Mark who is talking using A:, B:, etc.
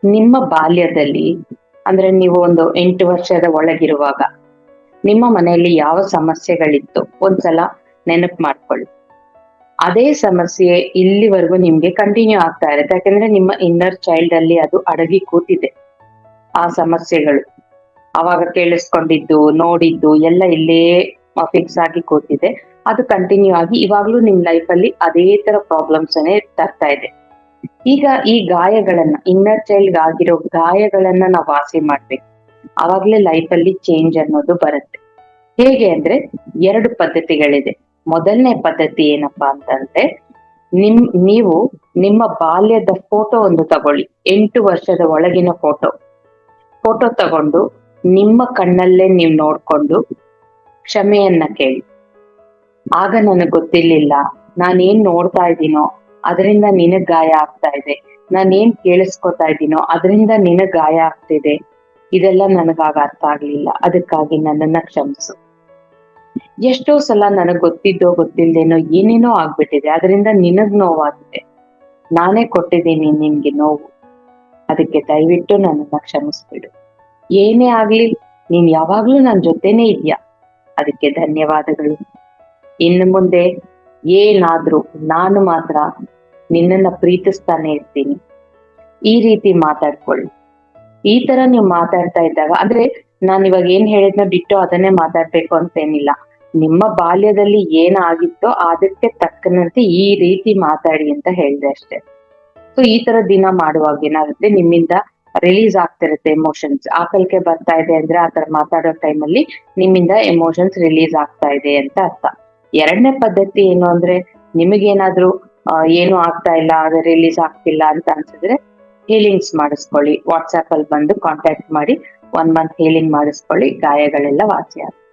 A: ನಿಮ್ಮ ಬಾಲ್ಯದಲ್ಲಿ ಅಂದ್ರೆ ನೀವು ಒಂದು 8 ವರ್ಷದ ಒಳಗಿರುವಾಗ ನಿಮ್ಮ ಮನೆಯಲ್ಲಿ ಯಾವ ಸಮಸ್ಯೆಗಳಿತ್ತು ಒಂದ್ಸಲ ನೆನಪು ಮಾಡ್ಕೊಳ್ಳಿ. ಅದೇ ಸಮಸ್ಯೆ ಇಲ್ಲಿವರೆಗೂ ನಿಮ್ಗೆ ಕಂಟಿನ್ಯೂ ಆಗ್ತಾ ಇರುತ್ತೆ, ಯಾಕಂದ್ರೆ ನಿಮ್ಮ ಇನ್ನರ್ ಚೈಲ್ಡ್ ಅಲ್ಲಿ ಅದು ಅಡಗಿ ಕೂತಿದೆ. ಆ ಸಮಸ್ಯೆಗಳು ಅವಾಗ ಕೇಳಿಸ್ಕೊಂಡಿದ್ದು ನೋಡಿದ್ದು ಎಲ್ಲ ಇಲ್ಲೇ ಫಿಕ್ಸ್ ಆಗಿ ಕೂತಿದೆ. ಅದು ಕಂಟಿನ್ಯೂ ಆಗಿ ಇವಾಗ್ಲೂ ನಿಮ್ ಲೈಫ್ ಅಲ್ಲಿ ಅದೇ ತರ ಪ್ರಾಬ್ಲಮ್ಸ್ ಅನ್ನೇ ತರ್ತಾ ಇದೆ. ಈಗ ಈ ಗಾಯಗಳನ್ನ ಇನ್ನರ್ ಚೈಲ್ಡ್ ಆಗಿರೋ ಗಾಯಗಳನ್ನ ನಾವು ವಾಸಿ ಮಾಡ್ಬೇಕು. ಅವಾಗ್ಲೇ ಲೈಫ್ ಅಲ್ಲಿ ಚೇಂಜ್ ಅನ್ನೋದು ಬರುತ್ತೆ. ಹೇಗೆ ಅಂದ್ರೆ 2 ಪದ್ಧತಿಗಳಿದೆ. ಮೊದಲನೇ ಪದ್ಧತಿ ಏನಪ್ಪಾ ಅಂತಂದ್ರೆ, ನೀವು ನಿಮ್ಮ ಬಾಲ್ಯದ ಫೋಟೋ ಒಂದು ತಗೊಳ್ಳಿ. 8 ವರ್ಷದ ಒಳಗಿನ ಫೋಟೋ ತಗೊಂಡು ನಿಮ್ಮ ಕಣ್ಣಲ್ಲೇ ನೀವು ನೋಡ್ಕೊಂಡು ಕ್ಷಮೆಯನ್ನ ಕೇಳಿ. ಆಗ ನನಗ್ ಗೊತ್ತಿರ್ಲಿಲ್ಲ, ನಾನೇನ್ ನೋಡ್ತಾ ಇದ್ದೀನೋ ಅದರಿಂದ ನಿನಗ್ ಗಾಯ ಆಗ್ತಾ ಇದೆ, ನಾನೇನ್ ಕೇಳಿಸ್ಕೊತಾ ಇದ್ದೀನೋ ಅದರಿಂದ ನಿನಗ್ ಗಾಯ ಆಗ್ತಿದೆ, ಇದೆಲ್ಲ ನನಗಾಗ ಅರ್ಥ ಆಗ್ಲಿಲ್ಲ, ಅದಕ್ಕಾಗಿ ನನ್ನನ್ನ ಕ್ಷಮಿಸು. ಎಷ್ಟೋ ಸಲ ನನಗ್ ಗೊತ್ತಿದ್ದೋ ಗೊತ್ತಿಲ್ದೇನೋ ಏನೇನೋ ಆಗ್ಬಿಟ್ಟಿದೆ, ಅದರಿಂದ ನಿನಗ್ ನೋವಾಗಿದೆ, ನಾನೇ ಕೊಟ್ಟಿದ್ದೀನಿ ನಿನ್ಗೆ ನೋವು, ಅದಕ್ಕೆ ದಯವಿಟ್ಟು ನನ್ನನ್ನ ಕ್ಷಮಿಸ್ಬಿಡು. ಏನೇ ಆಗ್ಲಿ ನೀನ್ ಯಾವಾಗ್ಲೂ ನನ್ ಜೊತೆನೇ ಇದ್ಯಾ, ಅದಕ್ಕೆ ಧನ್ಯವಾದಗಳು. ಇನ್ನು ಮುಂದೆ ಏನಾದ್ರೂ ನಾನು ಮಾತ್ರ ನಿನ್ನನ್ನ ಪ್ರೀತಿಸ್ತಾನೆ ಇರ್ತೀನಿ. ಈ ರೀತಿ ಮಾತಾಡ್ಕೊಳ್ಳಿ. ಈ ತರ ನೀವು ಮಾತಾಡ್ತಾ ಇದ್ದಾಗ, ಅಂದ್ರೆ ನಾನ್ ಇವಾಗ ಏನ್ ಹೇಳಿದ್ನೋ ಡಿಟ್ಟೋ ಅದನ್ನೇ ಮಾತಾಡ್ಬೇಕು ಅಂತೇನಿಲ್ಲ. ನಿಮ್ಮ ಬಾಲ್ಯದಲ್ಲಿ ಏನಾಗಿತ್ತೋ ಅದಕ್ಕೆ ತಕ್ಕನಂತೆ ಈ ರೀತಿ ಮಾತಾಡಿ ಅಂತ ಹೇಳಿದೆ ಅಷ್ಟೇ. ಸೊ ಈ ತರ ದಿನ ಮಾಡುವಾಗ ಏನಾಗುತ್ತೆ, ನಿಮ್ಮಿಂದ ರಿಲೀಸ್ ಆಗ್ತಿರುತ್ತೆ ಎಮೋಷನ್ಸ್. ಆಕಲಿಕೆ ಬರ್ತಾ ಇದೆ ಅಂದ್ರೆ ಆ ತರ ಮಾತಾಡೋ ಟೈಮಲ್ಲಿ ನಿಮ್ಮಿಂದ ಎಮೋಷನ್ಸ್ ರಿಲೀಸ್ ಆಗ್ತಾ ಇದೆ ಅಂತ ಅರ್ಥ. ಎರಡನೇ ಪದ್ಧತಿ ಏನು ಅಂದ್ರೆ, ನಿಮಗೇನಾದ್ರೂ ಏನು ಆಗ್ತಾ ಇಲ್ಲ, ಅದು ರಿಲೀಸ್ ಆಗ್ತಿಲ್ಲ ಅಂತ ಅನ್ಸಿದ್ರೆ ಹೀಲಿಂಗ್ಸ್ ಮಾಡಿಸ್ಕೊಳ್ಳಿ. ವಾಟ್ಸ್ಆಪ್ ಅಲ್ಲಿ ಬಂದು ಕಾಂಟ್ಯಾಕ್ಟ್ ಮಾಡಿ 1 ಮಂತ್ ಹೀಲಿಂಗ್ ಮಾಡಿಸ್ಕೊಳ್ಳಿ, ಗಾಯಗಳೆಲ್ಲ ವಾಸಿ ಆಗುತ್ತೆ.